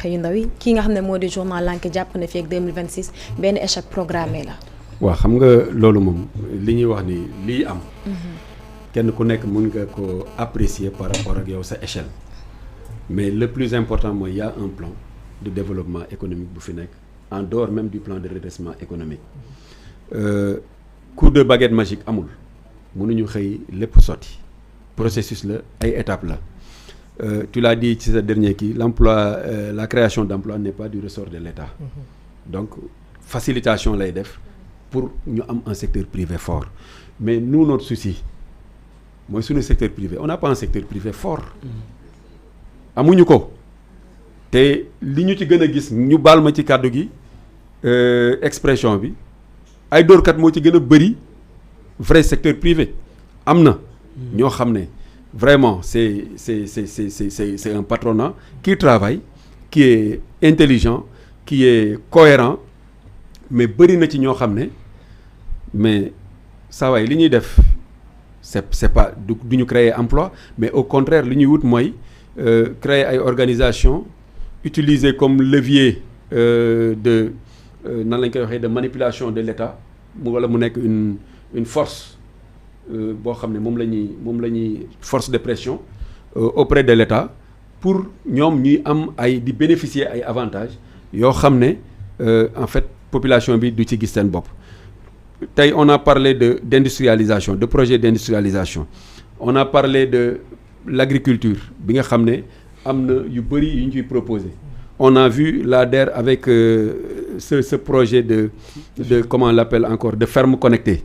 xëyu ndaw yi kii nga xam ne moo di journal L'Enquête jàpp na fii ak 2026 benn échec programmé la. waaw xam nga loolu moom li ñuy wax ni lii am. kenn ku nekk mën nga ko apprécier par rapport ak yow sa échelle. mais le plus important mooy y a un plan de développement économique bu fi nekk en dehors même du plan de redressement économique. coup de baguette magique amul mënuñu xëy lépp sotti processus la ay étapes la. Tu l'as dit ci sa dernier kii l'emploi la création d'emploi n'est pas du ressort de l'État. Donc facilitation lay def pour ñu am un secteur privé fort mais nous notre souci mooy suñu secteur privé on n'a pas un secteur privé fort. amuñu ko te li ñu ci gën a gis ñu baal ma ci kàddu gi expression bi ay dóorkat moo ci gën a bëri vrai secteur privé am na ñoo xam ne vraiment c'est un patronat qui travaille qui est intelligent qui est cohérent mais bëri na ci ñoo xam ne mais saa waay li ñuy def c'est pas du ñu créer emploi mais au contraire li ñuy wut mooy créer ay organisation utiliser comme levier de nan lañ koy waxee de manipulation de l'État wala mu nekk une force boo xam ne moom la ñuy force de pression auprès de l'État pour ñoom ñuy am ay di bénéficier ay avantages yoo xam ne en fait population bi du ci gis seen bopp. tey on a parlé d'industrialisation de projet d'industrialisation on a parlé de l'agriculture bi nga xam ne am na yu bëri yu ñu ciy proposé on a vu l'ADER avec ce projet de comment on l'appelle encore de ferme connectée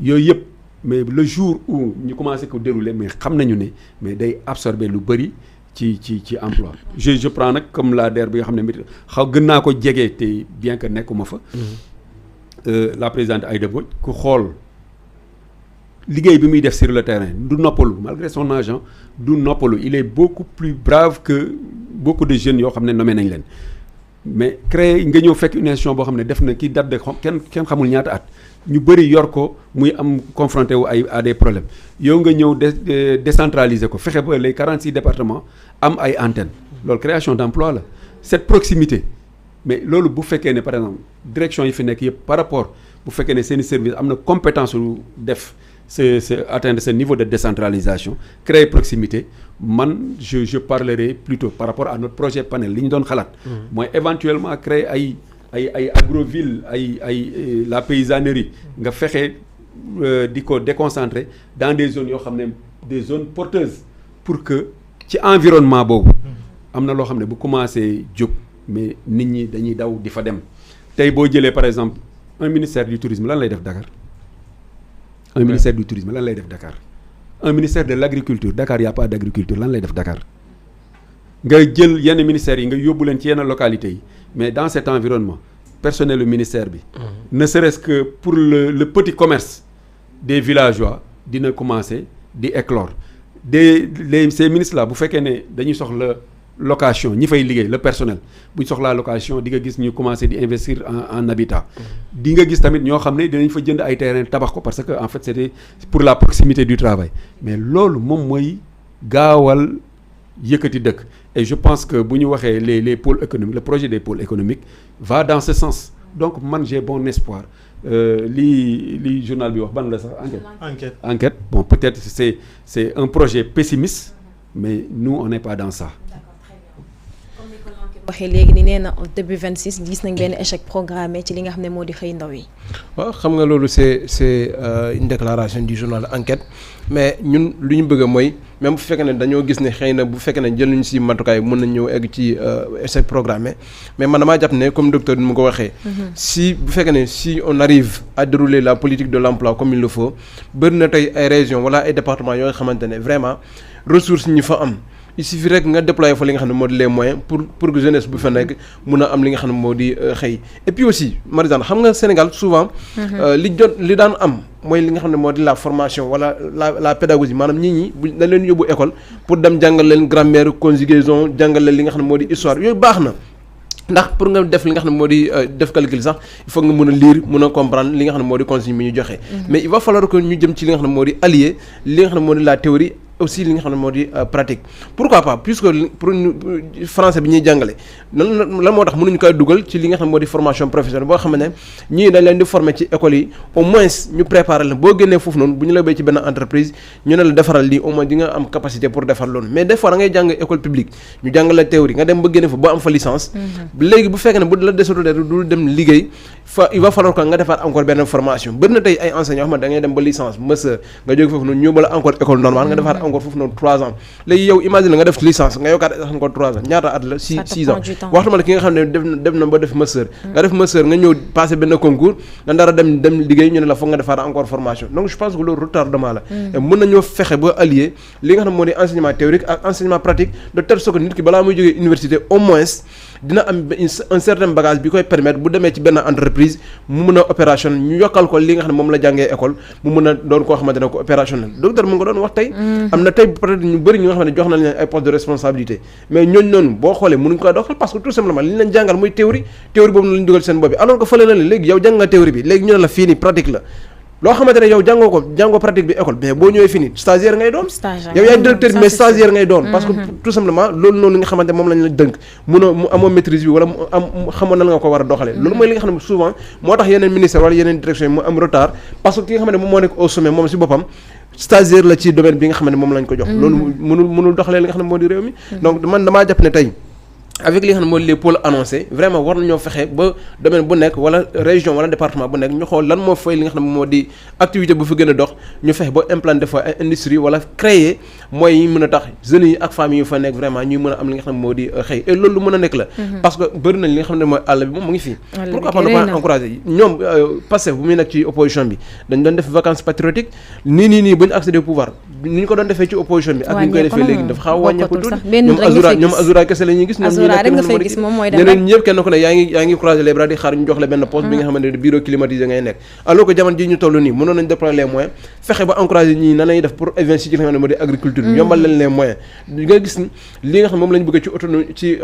yooyu yëpp mais le jour où ñu commencé ko dérouler mais xam nañu ne mais day absorber lu bëri ci emploi je prends nag comme l'ADER bi nga xam ne xaw gën naa ko jege te bien que nekkuma fa la présidente Aïda Mbodj ku xool liggéey bi muy def sur le terrain du noppalu malgré son âge du noppalu il est beaucoup plus brave que beaucoup de jeunes yoo xam ne nommé nañ leen mais créer nga ñëw fekk une institution boo xam ne def na kii date de kenn xamul ñaata at ñu bëri yor ko muy am confronté wu à des problèmes yow nga ñëw décentraliser ko fexe ba les 46 départements am ay antennes loolu création d'emploi la cette proximité mais loolu bu fekkee ne par exemple direction yi fi nekk yëpp par rapport bu fekkee ne seeni service am na compétence lu def atteindre ce niveau de décentralisation créer proximité man je parlerai plutôt par rapport à notre projet panel li ñu doon xalaat mooy éventuellement créer ay agroville ay la paysannerie nga fexe di ko déconcentrer dans des zones yoo xam ne des zones porteuses pour que ci environnement boobu am na loo xam ne bu commencé jóg mais nit ñi dañuy daw di fa dem tey boo jëlee par exemple un ministère du tourisme lan lay def Dakar un ministère du tourisme lan lay def Dakar un ministère de l'agriculture Dakar y a pas d'agriculture lan lay def Dakar nga jël yenn ministères yi nga yóbbu leen ci yenn localités yi mais dans cet environnement personnel du ministère bi ne serait-ce que pour le petit commerce des villageois dina commencer di éclore ces ministres là bu fekkee ne dañuy soxla location ñi fay liggéey le personnel bu ñu soxlaa location di nga gis ñu commencer di investir en habitat di nga gis tamit ñoo xam ne dinañ fa jënd ay terrain tabax ko parce que en fait c'était pour la proximité du travail mais loolu moom mooy gaawal yëkkati dëkk et je pense que bu ñu waxee les pôles économiques le projet des pôles économiques va dans ce sens donc man j'ai bon espoir li journal bi wax ban la sax enquête bon peut-être c'est un projet pessimiste mais nous on n'est pas dans ça. waxee léegi ni nee na début 26 gis nañ benn échec programmé ci li nga xam ne moo di xëy ndaw yi. waaw xam nga loolu c'est une déclaration du journal Enquête mais ñun lu ñu bëgg mooy même bu fekkee ne dañoo gis ne xëy na bu fekkee ne jël nañu si matukaay mën nañ ñëw egg ci échec programmé mais man damaa jàpp ne comme docteur ni mu ko waxee. si bu fekkee ne si on arrive à dérouler la politique de l'emploi comme il le faut bëri na tey ay régions wala ay départements yoo xamante ne vraiment ressources ñi fa am. il suffit rek nga déployer fa li nga xam ne moo di les moyens pour que jeunesse bu fa nekk mun a am li nga xam ne moo di xëy et puis aussi Marie-Jeanne xam nga Sénégal souvent li daan am mooy li nga xam ne moo di la formation wala la pédagogie maanaam nit ñi bu dañ leen yóbbu école pour dem jàngal leen grammaire conjugaison jàngal leen li nga xam ne moo di histoire yooyu baax na ndax pour nga def li nga xam ne moo di def calcul sax il faut nga mën a lire mën a comprendre li nga xam ne moo di consigne bi ñu joxe mais il va falloir que ñu jëm ci li nga xam ne moo di allier li nga xam ne moo di la théorie aussi li nga xam ne moo di pratique pourquoi pas puisque pour français bi ñuy jàngale lan moo tax mënuñu koy dugal ci li nga xam ne moo di formation professionnelle boo xam ne ñii dañ leen di former ci école yi au moins ñu préparer leen boo génnee foofu noonu bu ñu la béy ci benn entreprise ñu ne la defaral lii au moins di nga am capacité pour defar loolu mais des fois da ngay jàng école publique ñu jàng la théorie nga dem ba génne fa ba am fa licence léegi bu fekkee ne bu la desatul du dem liggéey fa il va falloir que nga defaat encore benn formation bëri na tey ay enseignants yoo xam ne da ngay dem ba licence master nga jóge foofu noonu ñëw ba la encore école normale nga defaat encore foofu noonu 3 ans léegi yow imagine nga def licence nga yokkaat encore 3 ans ñaata at la 6 ans waxtuma la ki nga xam ne def na ba def master nga def master nga ñëw passé benn concours nga dara dem liggéey ñu ne la foog nga defaat encore formation donc je pense que loolu retardement la et mën nañoo fexe ba allier li nga xam ne moo di enseignement théorique ak enseignement pratique de telle sorte que nit ki balaa muy jógee université au moins dina am un certain bagage bi koy permettre bu demee ci benn entreprise mu mën a opération ñu yokkal ko li nga xam ne moom la jàngee école mu mën a doon koo xamante ne ko opérationnel docteur mu ngi ko doon wax tey am na tey peut-être ñu bëri ñi nga xam ne jox nañ leen ay postes de responsabilité mais ñooñu noonu boo xoolee mënuñ ko doxal parce que tout simplement li ñu leen jàngal mooy théorie boobu na la ñu dugal seen bopp bi alors que fële na la léegi yow jàng nga théorie bi léegi ñu ne la fii nii pratique la loo xamante ne yow jàngoo pratique bi école mais boo ñëwee fii nii stagiaire ngay doon yow yaay directeur bi mais stagiaire ngay doon parce que tout simplement loolu noonu nga xamante moom lañ la dënk mu amoo maîtrise bi wala mu am xamoon na la nga ko war a doxalee loolu mooy li nga xam ne souvent moo tax yeneen ministère wala yeneen direction yi mu am retard parce que ki nga xam ne moom moo nekk au sommet moom si boppam stagiaire la ci domaine bi nga xam ne moom lañ ko jox loolu mënul doxalee li nga xam ne moo di réew mi donc man damaa jàpp ne tey avec li nga xam ne mooy les pôles annoncés vraiment war nañoo fexe ba domaine bu nekk wala région wala département bu nekk ñu xool lan moo fay li nga xam ne moo di activité bu fi gën a dox ñu fexe ba implanter fa ay industrie wala créer moyens yi mën a tax jeunes yi ak famille yu fa nekk vraiment ñuy mën a am li nga xam ne moo di xëy et loolu lu mën a nekk la parce que bëri nañ li nga xam ne mooy àll bi moom mu ngi fii pourquoi pas ne pas encourager ñoom Pastef bu muy nekk ci opposition bi dañ doon def vacances patriotiques nii ba ñu accéder au pouvoir ni ñu ko doon defee ci opposition bi ak ni ñu koy defee léegi dafa xaw a wàññeeku tuuti ñoom Azura kese la ñuy gis ñeneen ñëpp kenn ku ne yaa ngi croiser les bras di xaar ñu jox la benn poste bi nga xamante ne bureau climatisé ngay nekk alors que jamono ji ñu toll nii mënoon nañ déployer les moyens fexe ba encourager ñii nan lañuy def pour investir ci li nga xam ne moo di agriculture yombal leen les moyens nga gis li nga xam ne moom lañ bëgg ci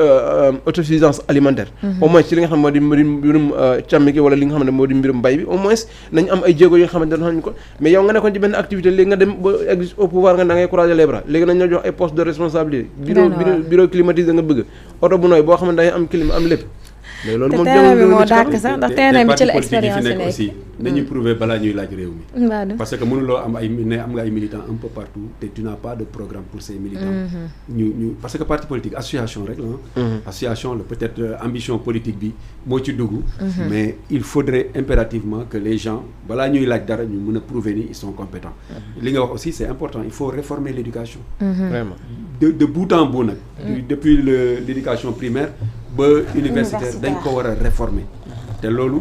autosuffisance alimentaire au moins ci li nga xam ne moo di mbirum càmm gi wala li nga xam ne moo di mbirum mbay bi au moins nañ am ay jéego yi nga xamante ne nañ ko mais yow nga nekkoon ci benn activité léegi nga dem ba au pouvoir nga da ngay croiser les bras léegi nañ la jox ay postes de responsabilité bureau climatisé nga bëgg oto bu nooy boo xam ne day am clim am lépp mais loolu moom terrain bi moo dàkk sax ndax terrain bi ci la expérience nekk aussi nañuy prouver balaa ñuy laaj réew mi parce que mënuloo am am nga ay militants un peu partout te tu n'as pas de programme pour ces militants ñu parce que parti politique association rek la association la peut-être ambition politique bi moo ci dugg mais il faudrait impérativement que les gens balaa ñuy laaj dara ñu mën a prouver ni ils sont compétents li nga wax aussi c'est important il faut réformer l'éducation vraiment de bout en bout nag depuis l'éducation primaire ba universitaire dañ ko war a réformer te loolu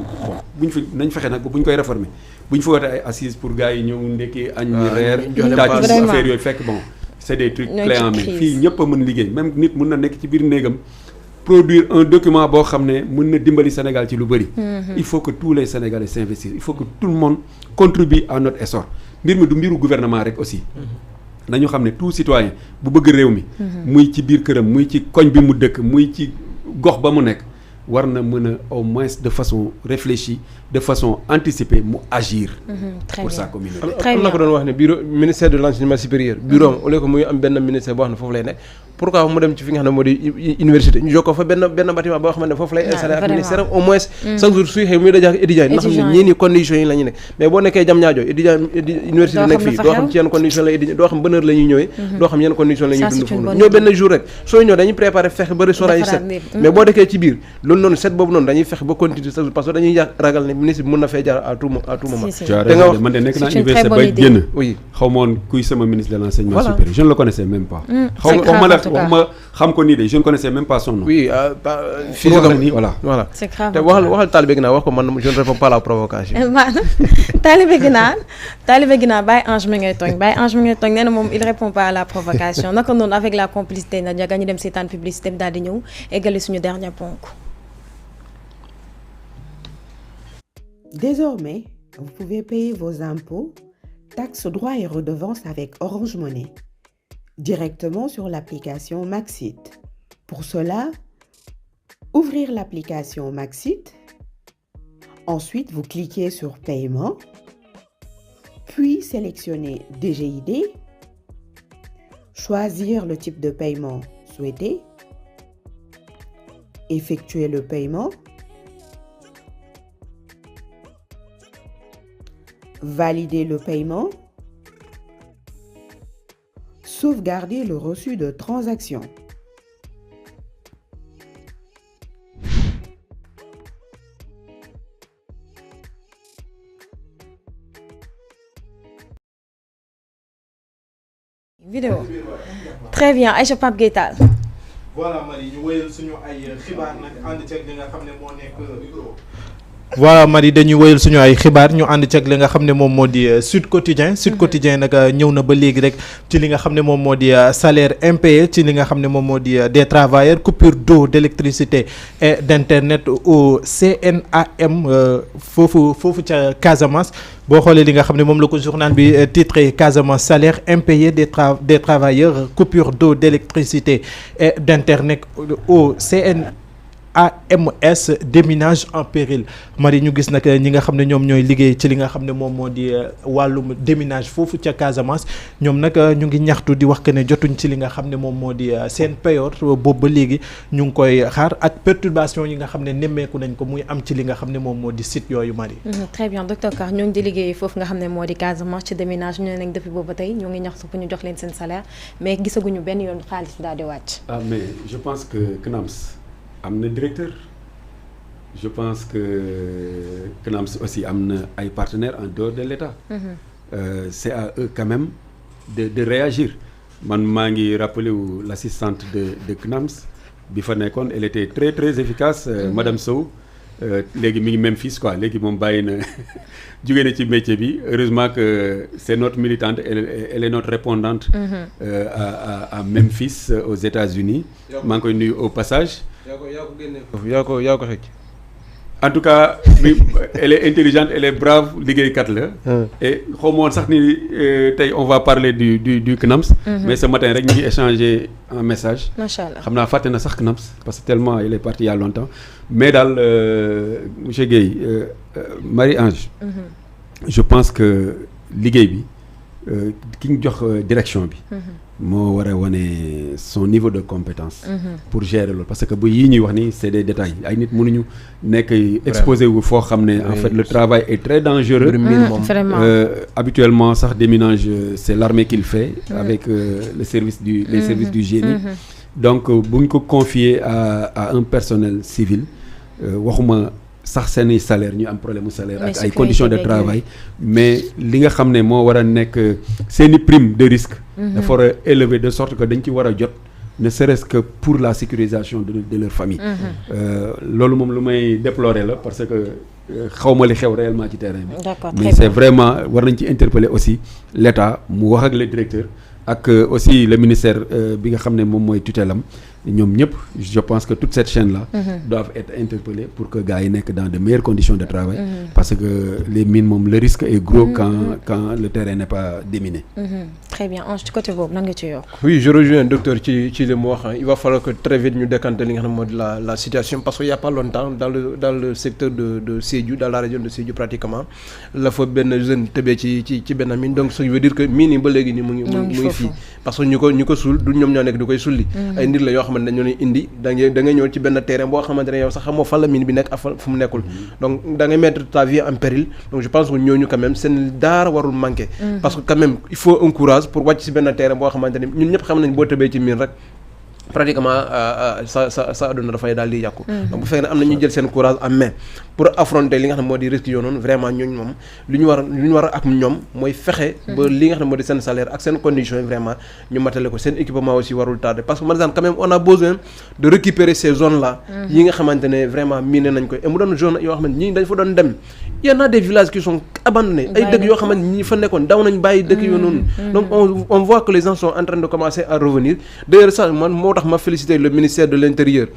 buñ fi nañ fexe nag bu ñu koy réformer bu ñu fa wootee ay assises pour gars yi ñëw ndekki añ reer taaj affaire yooyu fekk bon c'est des trucs clés en main fii ñëpp a mën liggéey même nit mën na nekk ci biir néegam produire un document boo xam ne mën na dimbali Sénégal ci lu bëri il faut que tous les Sénégalais s'investissent il faut que tout le monde contribue à notre essor mbir mi du mbiru gouvernement rek aussi nañu xam ne tout citoyen bu bëgg réew mi muy ci biir këram muy ci koñ bi mu dëkk muy ci gox ba mu nekk war na mën a au moins de façon réfléchie de façon anticipée mu agir pour sa communauté am na ko doon wax ne bureau ministère de l'enseignement supérieur bureau am au lieu que muy am benn ministère boo xam ne foofu lay nekk pourquoi mu dem ci fi nga xam ne moo di université ñu jokkoo fa benn bâtiment boo xamante ne foofu lay installé ak ministère au moins chaque jour suy xëy muy daje ak étudiants yi nga xam ne ñii ni conditions yi la ñu nekk mais boo nekkee jam ñaajo université nekk fii doo xam ci yenn condition lay étudiant doo xam ban heure la ñuy ñëwee doo xam yenn condition la ñuy dund foofu ñëw benn jour rek sooy ñëw dañuy préparer fexe ba restaurant yi set mais boo nekkee ci biir loolu noonu set boobu noonu dañuy fexe ba continuer chaque jour parce que dañuy ragal ne ministre bi mën na fee jaar à tout moment te nga wax man de nekk naa université ba génn xaw ma woon kuy sama ministre de l'enseignement supérieur je ne le connaissais même pas xam ko nii de je ne connaissais même pas son nom. oui voilà. c'est grave te waxal Talibé Guinaar wax ko man je ne réponds pas à la provocation. Talibé Guinaar Baye Ange mi ngay tooñ nee na moom il répond pas à la provocation naka noonu avec la complicité na jaga ñu dem seetaan publicité bi daal di ñëw eggali suñu dernier ponk. Désormais, vous pouvez payer vos impôts, taxes, droits et redevances avec Orange Money directement sur l'application Maxit. Pour cela, ouvrir l'application Maxit. Ensuite, vous cliquez sur Paiement, puis sélectionnez DGID, choisir le type de paiement souhaité, effectuer le paiement, valider le paiement, sauvegarder le reçu de transaction. Vidéo. Très bien, Aïcha Pape Gueye Tall. Voilà Marie ñu wéyal suñu ay xibaar nag ànd ceeg li nga xam ne moo nekk voilà Marie dañuy wéyal suñu ay xibaar ñu ànd ceeg li nga xam ne moom moo di Sud Quotidien nag ñëw na ba léegi rek ci li nga xam ne moom moo di salaire impayé ci li nga xam ne moom moo di des travailleurs coupure d'eau d'électricité et d'internet au CNAM foofu ca Casamance boo xoolee li nga xam ne moom la ko journal bi titré Casamance salaire impayé des travailleurs coupure d'eau d'électricité et d'internet au CNAMS déminage en péril Marie ñu gis nag ñi nga xam ne ñoom ñooy liggéey ci li nga xam ne moom moo di wàllum déminage foofu ca Casamance ñoom nag ñu ngi ñaxtu di wax que ne jotuñ ci li nga xam ne moom moo di seen payoor boobu ba léegi ñu ngi koy xaar ak perturbation yi nga xam ne nemmeeku nañ ko muy am ci li nga xam ne moom moo di site yooyu Marie. Très bien docteur Ka ñoo ngi di liggéey foofu nga xam ne moo di Casamance ci déminage ñu ne nañ depuis boobu ba tey ñoo ngi ñaxtu pour ñu jox leen seen salaire mais gisaguñu benn yoon xaalis daal di wàcc. Ah mais je pense que CNAMS am na directeur je pense que CNAMS aussi am na ay partenaires en dehors de l'État. C'est à eux quand même de réagir man maa ngi rappelé wu l'assistante de CNAMS bi fa nekkoon elle était très très efficace madame Sow léegi mi ngi Memphis quoi léegi moom bàyyi na jóge na ci métier bi heureusement que c'est notre militante elle est notre répondante à Memphis aux États-Unis maa ngi koy nuyu au passage. yaa ko xëcc. En tout cas elle est intelligente elle est brave liggéeykat la. et xaw ma woon sax ni tey on va parler du CNAMS. mais ce matin rek ñu ngi échanger un message. macha allah xam naa fàtte na sax CNAMS parce que tellement elle est partie il y a longtemps mais daal monsieur Guèye Marie-Ange. je pense que liggéey bi ki ñu jox direction bi. moo war a wane son niveau de compétence. pour gérer loolu parce que bu yii ñuy wax ni c'est des détails ay nit mënuñu nekk exposé wu foo xam ne en fait le travail est très dangereux. Habituellement sax déminage c'est l'armée qui le fait. avec les services du génie. donc bu ñu ko confier à un personnel civil waxuma sax seeni salaire ñu am problème mu salaire ak ay conditions de travail mais li nga xam ne moo war a nekk seeni prime de risque dafa war a élevé de sorte que dañ ci war a jot ne serait-ce que pour la sécurisation de leur famille loolu moom lu may déplorer la parce que xawma li xew réellement ci terrain bi mais c'est vraiment war nañ ci interpeller aussi l'État mu wax ak le directeur ak aussi le ministère bi nga xam ne moom mooy tutelam ñoom ñëpp je pense que toute cette chaîne là doivent être interpellés pour que gars yi nekk dans de meilleures conditions de travail parce que les mines moom le risque est gros quand le terrain n'est pas déminé. Très bien Ange ci côté boobu nan nga ci yokk. Oui je rejoins docteur ci li mu wax il va falloir que très vite ñu décanter li nga xam ne moo di la situation parce que il y a pas longtemps dans le secteur de Sédhiou dans la région de Sédhiou pratiquement la fa benn jeune tëbee ci benn mine donc ça veut dire que mine yi ba léegi nii mu ngi fii parce que ñu ko suul du ñoom ñoo nekk du koy sulli ay nit la yoo xam dañu leen indi da ngay ñëw ci benn terrain boo xamante ne yow sax xamoo fan la mine bi nekk ak fu mu nekkul donc da ngay mettre ta vie en péril donc je pense que ñooñu quand même seen daara warul manquer parce que quand même il faut un courage pour wàcc ci benn terrain boo xamante ne ñun ñëpp xam nañ boo tëbee ci mine rek pratiquement sa àdduna dafay daal di yàqu donc bu fekkee ne am na ñu jël seen courage en main pour affronter li nga xam ne moo di risque yoo noonu vraiment ñooñu moom lu ñu war a ak ñoom mooy fexe ba li nga xam ne moo di seen salaire ak seen conditions yi vraiment ñu matale ko seen équipement aussi warul tarder parce que maintenant quand même on a besoin de récupérer ces zones là yi nga xamante ne vraiment miné nañ ko et mu doon zone yoo xamante ñii dañ fa doon dem y en a des villages qui sont abandonnés ay dëkk yoo xamante ñi fa nekkoon daw nañ bàyyi dëkk yoo noonu donc on voit que les gens sont en train de commencer à revenir d'ailleurs ça man moo tax ma féliciter le ministère de l'Intérieur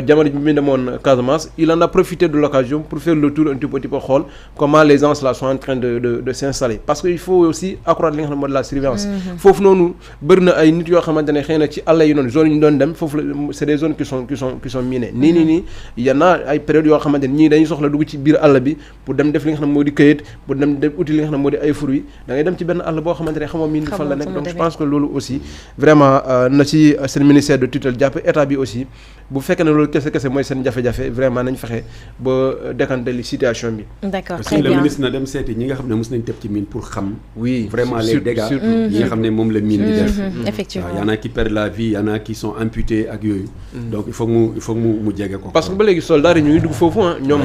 jamono bi mu demoon Casamance il en a profité de l'occasion pour faire le tour un petit peu xool comment les gens là sont en train de s'installer parce que il faut aussi accroître li nga xam ne moo de la surveillance foofu noonu bëri na ay nit yoo xamante ne xëy na ci àll yi noonu zones yi ñu doon dem foofu c'est des zones qui sont minées nii y en a ay périodes yoo xamante ne ñii dañuy soxla dugg ci biir àll bi pour dem def li nga xam ne moo di këyit pour dem uti li nga xam ne moo di ay fruits da ngay dem ci benn àll boo xamante ne xamoo miin fan la nekk donc je pense que loolu aussi vraiment na ci seen ministère de tutelle jàpp état bi aussi bu fekkee ne loolu kese mooy seen jafe-jafe vraiment nañ fexe ba décanter li situation bi. D'accord, aussi très le bien. ministre na dem seeti ñi nga xam ne mos nañ tëb ci mine pour xam. oui vraiment les dégâts yi nga xam ne moom la mine di def. Effectivement. waaw y en a qui perdent la vie y en a qui sont amputés ak yooyu. donc il faut mu jege ko. parce que ba léegi soldats yi ñu ngi dugg foofu ñoom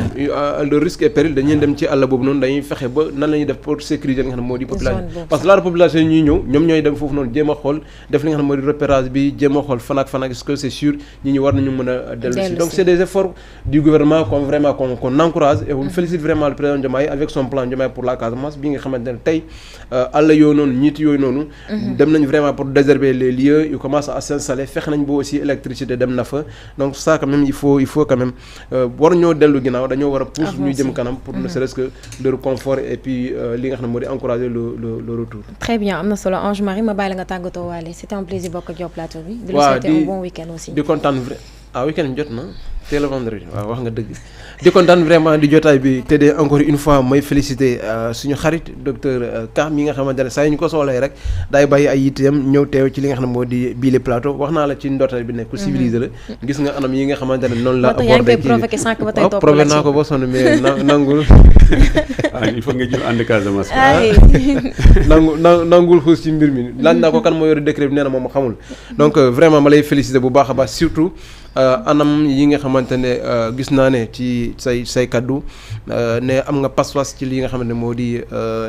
le risque et péril dañuy dem ci àll boobu noonu dañuy fexe ba nan la ñuy def pour sécuriser li nga xam ne moo di population parce que la population yi ñuy ñëw ñoom ñooy dem foofu noonu jéem a xool def li nga xam ne moo di repérage bi jéem a xool fan ak est-ce que c'est sûr ñi war nañu mën a dellu si donc c'est des efforts du gouvernement comme vraiment qu'on encourage et on félicite vraiment le président Diomaye avec son plan Diomaye pour la Casamance bi nga xamante ne tey àll yooyu noonu ñiit yooyu noonu dem nañ vraiment pour désherber les lieux ils commencent à s'installer fexe nañ ba aussi électricité dem na fa donc ça quand même il faut quand même war ñoo dellu ginnaaw dañoo war a pousse ñu jëm kanam pour ne serait-ce que leur confort et puis li nga xam ne moo di encourager le retour. Très bien, am na solo Ange Marie ma bàyyi la nga tàggatoo waale c'était un plaisir bokk ak yow plateau bi. di la souhaiter un bon week-end aussi. di kontaan week-end jot na tey le vendredi waaw wax nga dëgg di kontaan vraiment di jotaay bi te de encore une fois may féliciter suñu xarit docteur Ka mi nga xamante ne saa yu ñu ko soxlay rek daay bàyyi ay yitteem ñëw teew ci li nga xam ne moo di bii le plateau wax naa la ci ndorteel bi nekk ku civilisé la gis nga anam yi nga xamante ne noonu la abordé ci prové naa ko ba sonn mais nangul il faut nga jël ànd Casamance nangul xuus ci mbir mi laaj naa ko kan moo yore décret bi nee na moom xamul donc vraiment ma lay féliciter bu baax a baax surtout anam yi nga xamante ne gis naa ne ci say kaddu ne am nga pas-pas ci li nga xamante ne moo di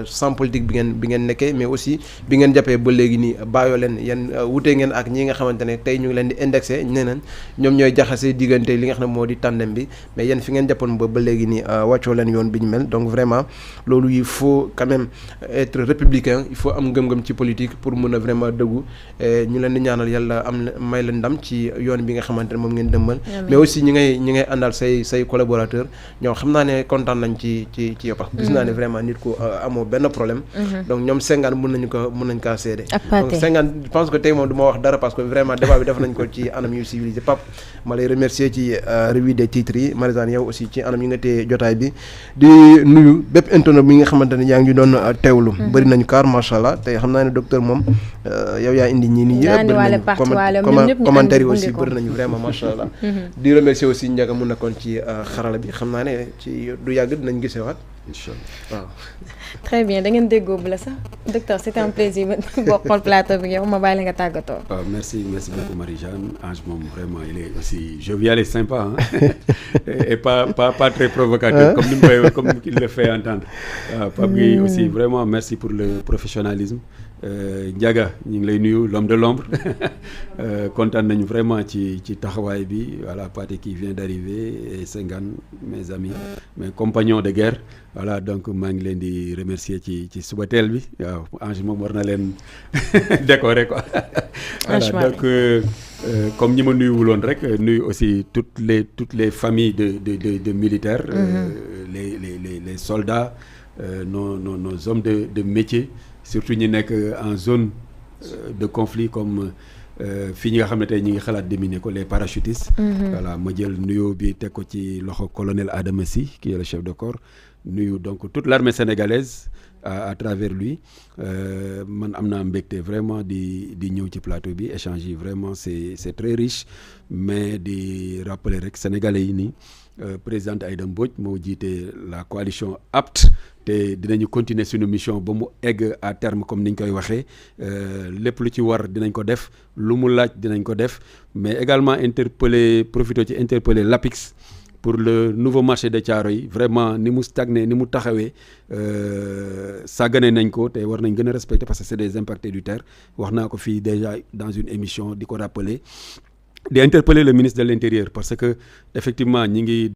sans politique bi ngeen nekkee mais aussi bi ngeen jàppee ba léegi nii bàyyoo leen yéen wutee ngeen ak ñi nga xamante ne tey ñu ngi leen di indexé ñeneen ñoom ñooy jaxase diggante li nga xam ne moo di tandem bi mais yéen fi ngeen jàppoon ba léegi nii wàccoo leen yoon bi ñu mel donc vraiment loolu il faut quand même être républicain il faut am ngëm-ngëm ci politique pour mën a vraiment dëggu ñu leen di ñaanal yàlla may leen ndam ci yoon bi nga xamante ne moom ngeen dëmmal mais aussi ñi ngay àndal say collaborateur ñoom xam naa ne kontaan nañ ci yow parce que gis naa ne vraiment nit ku amoo benn problème donc ñoom 50 mën nañ kaa seede donc 50 je pense que tey moom du ma wax dara parce que vraiment débat bi def nañ ko ci anam yu civilisé Pape ma lay remercier ci revue des titres yi Marisane yow aussi ci anam yi nga téye jotaay bi di nuyu bépp internet bi nga xamante ne yaa ngi doon teewlu bëri nañu kaar macha allah tey xam naa ne docteur moom yow yaa indi ñii nii yëpp commentaire yi aussi bëri nañu vraiment macha allah di remercier aussi Ndiaga mu nekkoon ci xarala bi xam naa ne ci du yàgg dinañ gisewaat inchallah waaw très bien da ngeen déggoo bu la sax docteur c'était un plaisir bokkal plateau bi yow ma bàyyi la nga tàggatoo. waaw merci beaucoup Marie-Jeanne Ange moom vraiment il est aussi jovial et sympa et pas très provocateur comme il le fait entendre waaw Pape Gueye aussi vraiment merci pour le professionnalisme Ndiaga ñu ngi lay nuyu l'homme de l'ombre kontaan nañu vraiment ci taxawaay bi voilà Pathé qui vient d'arriver et Senghane mes amis mes compagnons de guerre voilà donc maa ngi leen di remercier ci suba teel bi waaw Ange moom war na leen décorer quoi voilà donc comme ñi ma nuyuwuloon rek nuyu aussi toutes les familles de militaires les soldats nos hommes de métier surtout ñi nekk en zone de conflit comme fii ñi nga xam ne tey ñi ngi xalaat déminer ko les parachutistes voilà ma jël nuyoo bi teg ko ci loxo colonel Adama Sy qui est le chef de corps nuyu donc toute l'armée sénégalaise à travers lui man am naa mbégte vraiment di ñëw ci plateau bi échange yi vraiment c'est très riche mais di rappeler rek sénégalais yi nii présidente Aïda Mbodj moo jiite la coalition APT te dinañu continuer suñu mission ba mu egg à terme comme niñ koy waxee lépp lu ci war dinañ ko def lu mu laaj dinañ ko def mais également profiter ci interpeller l'APIX pour le nouveau marché de Thiaroye vraiment ni mu stagné ni mu taxawee sàggane nañ ko te war nañ gën a respecter parce que c'est des impactés du terre wax naa ko fii déjà dans une émission di ko rappeler di interpeller le ministre de l'Intérieur parce que effectivement ñi ngi